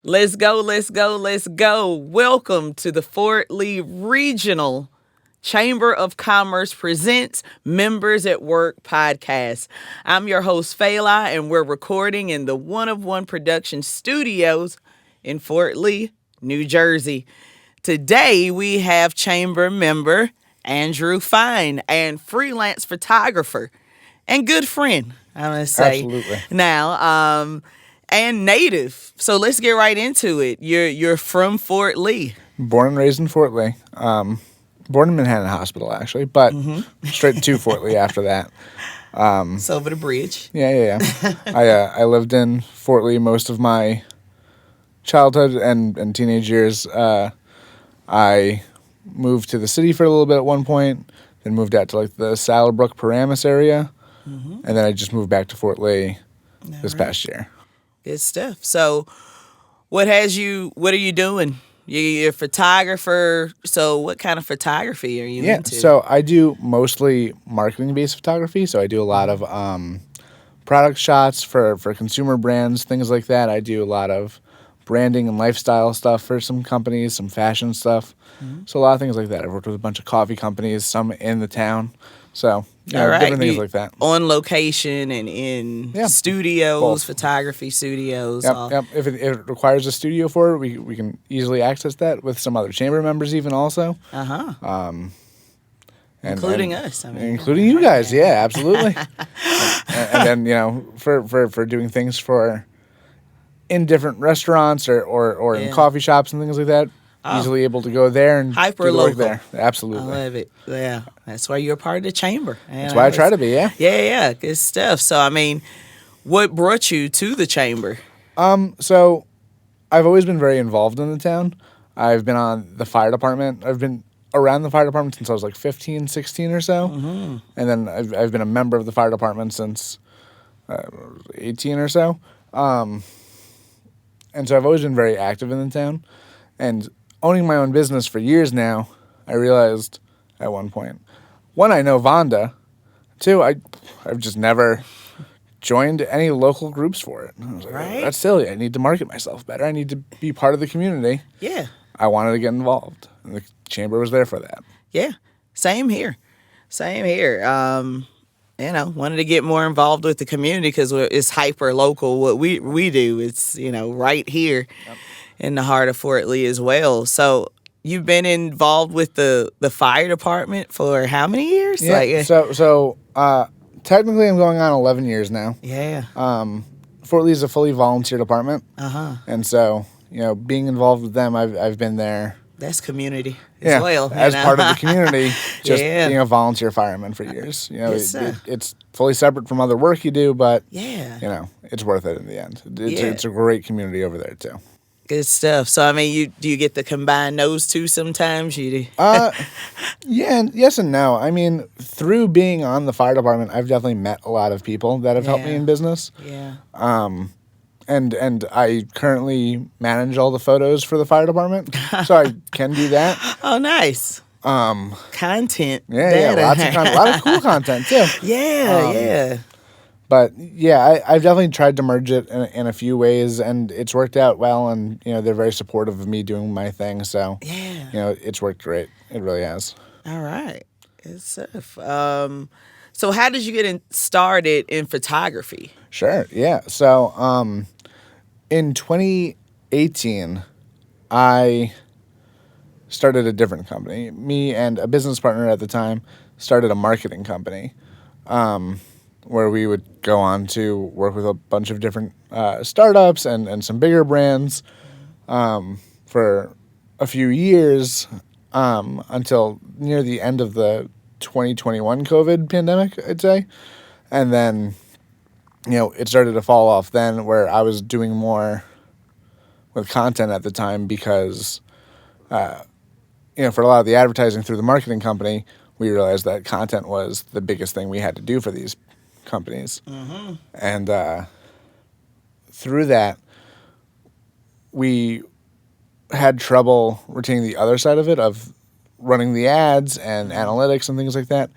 Let's go, let's go, let's go. Welcome to the Fort Lee Regional Chamber of Commerce presents Members at Work podcast. I'm your host, Fela, and we're recording in the One of One production studios in Fort Lee, New Jersey. Today, we have chamber member Andrew Fein and freelance photographer and good friend, I'm going to say. Absolutely. Now, and native. So let's get right into it. You're from Fort Lee. Born and raised in Fort Lee. Born in Manhattan Hospital, actually, but straight to Fort Lee after that. It's over the bridge. Yeah. I lived in Fort Lee most of my childhood and teenage years. I moved to the city for a little bit at one point, then moved out to like the Sallerbrook Paramus area, and then I just moved back to Fort Lee this past year. Good stuff. So what are you doing? You're a photographer, so what kind of photography are you into? So I do mostly marketing-based photography, so I do a lot of product shots for consumer brands, things like that. I do a lot of branding and lifestyle stuff for some companies, some fashion stuff. So a lot of things like that. I've worked with a bunch of coffee companies, some in the town. So different things like that. On location and in studios, both. Photography studios. Yep. If it requires a studio for it, we can easily access that with some other chamber members even also. Including us. I mean, including you guys, yeah, absolutely. and then, for doing things in different restaurants or in coffee shops and things like that. Easily able to go there and hyper do the local. work there. Absolutely. I love it. Yeah. That's why you're a part of the chamber. That's why I try to be, yeah. Yeah. Good stuff. So, I mean, what brought you to the chamber? So I've always been very involved in the town. I've been on the fire department. I've been around the fire department since I was like 15, 16 or so. And then I've been a member of the fire department since 18 or so. And so I've always been very active in the town. And owning my own business for years now, I realized at one point, one, I know Vonda. Two, I've just never joined any local groups for it. I was like, right? That's silly. I need to market myself better. I need to be part of the community. Yeah. I wanted to get involved, and the chamber was there for that. Yeah. Same here. Wanted to get more involved with the community because it's hyper local. What we do, it's, right here. Yep. In the heart of Fort Lee as well. So you've been involved with the fire department for how many years? Yeah. So technically I'm going on 11 years now. Yeah. Fort Lee is a fully volunteer department. And so, being involved with them, I've been there. That's community as well. As part of the community, just being a volunteer fireman for years. It's fully separate from other work you do, but it's worth it in the end. It's a great community over there too. Good stuff. So, I mean, do you get to combine those two sometimes? You do? Yes and no. I mean, through being on the fire department, I've definitely met a lot of people that have helped me in business. Yeah. And I currently manage all the photos for the fire department, so I can do that. Oh, nice. Content. Yeah, a lot of cool content too. Yeah. But yeah, I've definitely tried to merge it in a few ways, and it's worked out well. And they're very supportive of me doing my thing. So it's worked great. It really has. All right, good stuff. So how did you get started in photography? Sure. Yeah. So in 2018, I started a different company. Me and a business partner at the time started a marketing company. Where we would go on to work with a bunch of different startups and some bigger brands for a few years until near the end of the 2021 COVID pandemic, I'd say. And then, it started to fall off then, where I was doing more with content at the time because, for a lot of the advertising through the marketing company, we realized that content was the biggest thing we had to do for these companies. And through that, we had trouble retaining the other side of it, of running the ads and analytics and things like that,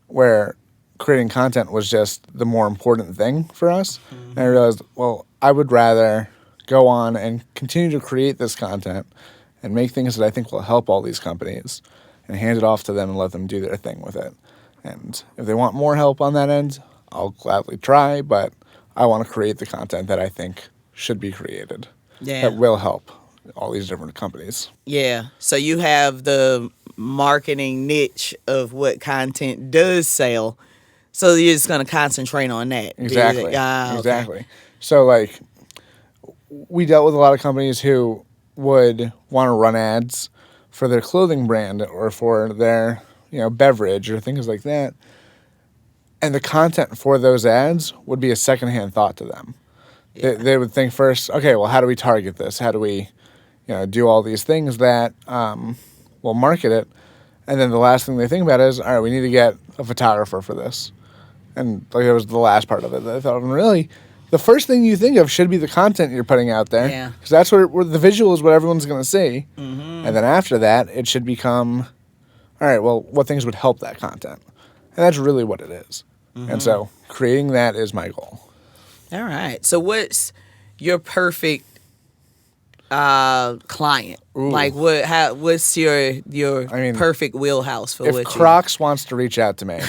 where creating content was just the more important thing for us. And I realized, well, I would rather go on and continue to create this content and make things that I think will help all these companies and hand it off to them and let them do their thing with it. And if they want more help on that end, I'll gladly try, but I want to create the content that I think should be created that will help all these different companies. Yeah. So you have the marketing niche of what content does sell. So you're just going to concentrate on that. Exactly. Okay. Exactly. So, like, we dealt with a lot of companies who would want to run ads for their clothing brand or for their, beverage or things like that. And the content for those ads would be a secondhand thought to them. Yeah. They would think first, okay, well, how do we target this? How do we, do all these things that will market it? And then the last thing they think about is, all right, we need to get a photographer for this. And like that was the last part of it. I thought, really, the first thing you think of should be the content you're putting out there. Yeah. Because that's where the visual is what everyone's going to see. Mm-hmm. And then after that, it should become, all right, well, what things would help that content? And that's really what it is. Mm-hmm. And so creating that is my goal. All right. So what's your perfect client? Ooh. Like what's your perfect wheelhouse for what if Crocs wants to reach out to me,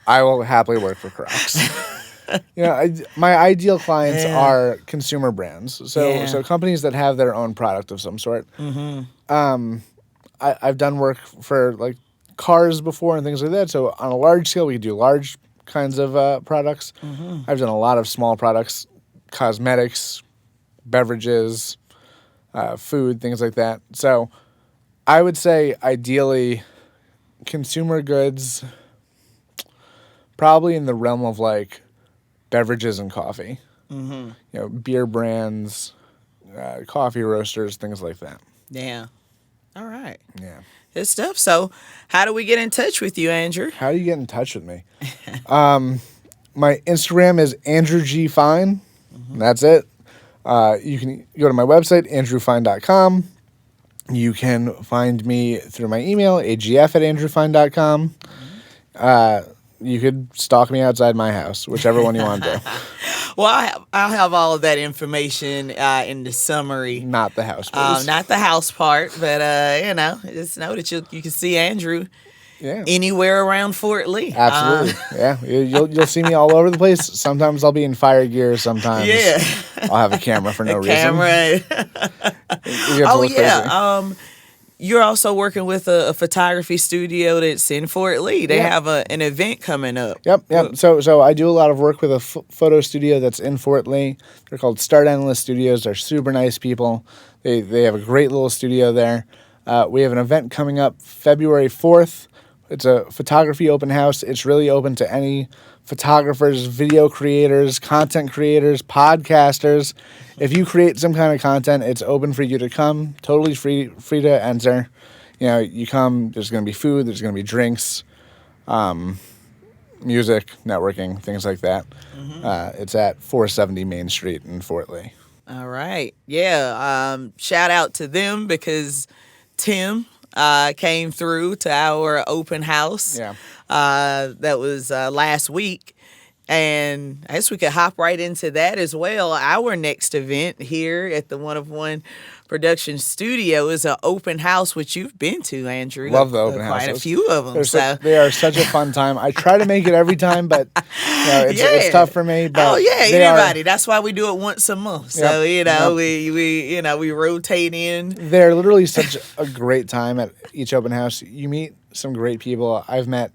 I will happily work for Crocs. My ideal clients are consumer brands. So companies that have their own product of some sort. Mm-hmm. I've done work for like cars before and things like that. So on a large scale, we do large kinds of products. Mm-hmm. I've done a lot of small products, cosmetics, beverages, food, things like that. So I would say ideally consumer goods, probably in the realm of like beverages and coffee. Mm-hmm. Beer brands, coffee roasters, things like that. Yeah. All right. Yeah. Good stuff. So how do we get in touch with you, Andrew? How do you get in touch with me? My Instagram is Andrew G. Fein. Mm-hmm. That's it. You can go to my website, andrewfein.com. You can find me through my email, agf@andrewfein.com. You could stalk me outside my house, whichever one you want to do. Well, I'll have all of that information in the summary. Not the house, please. Not the house part, but, just know that you can see Andrew anywhere around Fort Lee. Absolutely. You'll see me all over the place. Sometimes I'll be in fire gear. Sometimes I'll have a camera for no reason. Crazy. You're also working with a photography studio that's in Fort Lee. They have an event coming up. Yep. So I do a lot of work with a photo studio that's in Fort Lee. They're called Start Endless Studios. They're super nice people. They have a great little studio there. We have an event coming up February 4th. It's a photography open house. It's really open to any photographers, video creators, content creators, podcasters. If you create some kind of content, it's open for you to come. Totally free to enter. You come. There's going to be food. There's going to be drinks, music, networking, things like that. Mm-hmm. It's at 470 Main Street in Fort Lee. All right. Yeah. Shout out to them because Tim came through to our open house. Yeah. That was last week. And I guess we could hop right into that as well. Our next event here at the One of One Production Studio is an open house, which you've been to, Andrew. Love the open houses. Quite a few of them. They are such a fun time. I try to make it every time, but it's tough for me. But anybody. That's why we do it once a month. So we rotate in. They're literally such a great time at each open house. You meet some great people. I've met.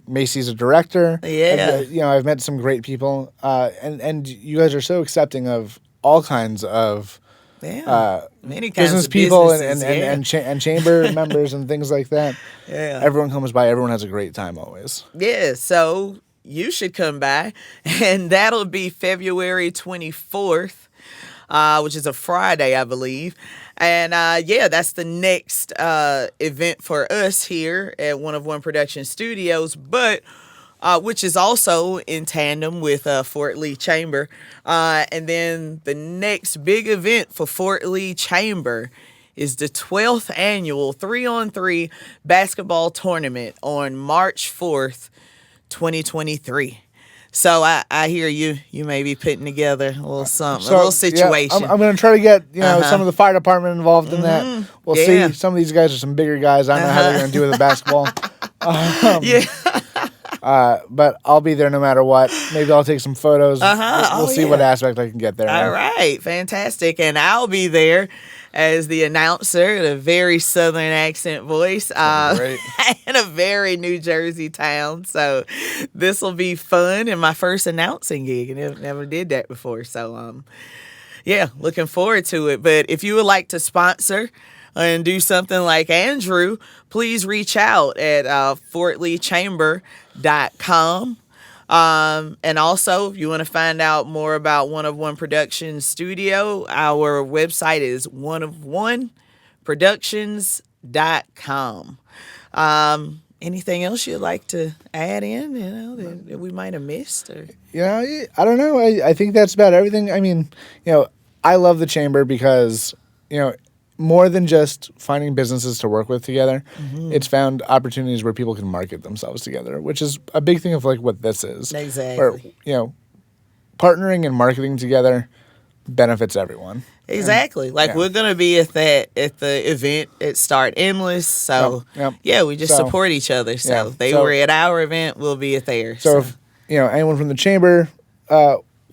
Macy's a director. Yeah. I've met some great people. And you guys are so accepting of all kinds of many kinds business of people and chamber members and things like that. Yeah. Everyone comes by. Everyone has a great time always. Yeah. So you should come by. And that'll be February 24th, which is a Friday, I believe. And, that's the next event for us here at One of One Production Studios, but which is also in tandem with Fort Lee Chamber. And then the next big event for Fort Lee Chamber is the 12th annual 3-on-3 basketball tournament on March 4th, 2023. So I hear you may be putting together a little something, a So, little situation. I'm going to try to get some of the fire department involved in that. We'll Yeah. see. Some of these guys are some bigger guys. I don't know how they're going to do with the basketball. Yeah. But I'll be there no matter what. Maybe I'll take some photos. We'll see what aspect I can get there. All right. Fantastic. And I'll be there as the announcer, a very Southern accent voice, Great. in a very New Jersey town. So this will be fun and my first announcing gig. And never did that before. So, yeah, looking forward to it. But if you would like to sponsor and do something like Andrew, please reach out at fortleechamber.com. And also, if you want to find out more about One of One Productions Studio, our website is oneofoneproductions.com. Anything else you'd like to add in, that we might have missed? Or? I don't know. I think that's about everything. I mean, I love the Chamber because, more than just finding businesses to work with together, it's found opportunities where people can market themselves together, which is a big thing of like what this is. Exactly. Where, partnering and marketing together benefits everyone. Exactly. We're going to be at the event at Start Endless. So, we just support each other. So, they were at our event, we'll be at theirs. So, if, anyone from the Chamber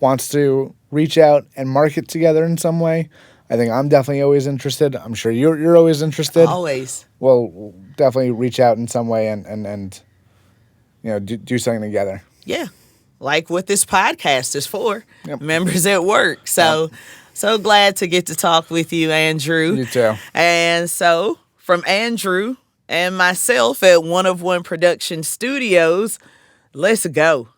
wants to reach out and market together in some way, I think I'm definitely always interested. I'm sure you're always interested. Always. We'll definitely reach out in some way and do something together. Yeah. Like what this podcast is for. Members at work. So glad to get to talk with you, Andrew. You too. And so from Andrew and myself at One of One Production Studios, let's go.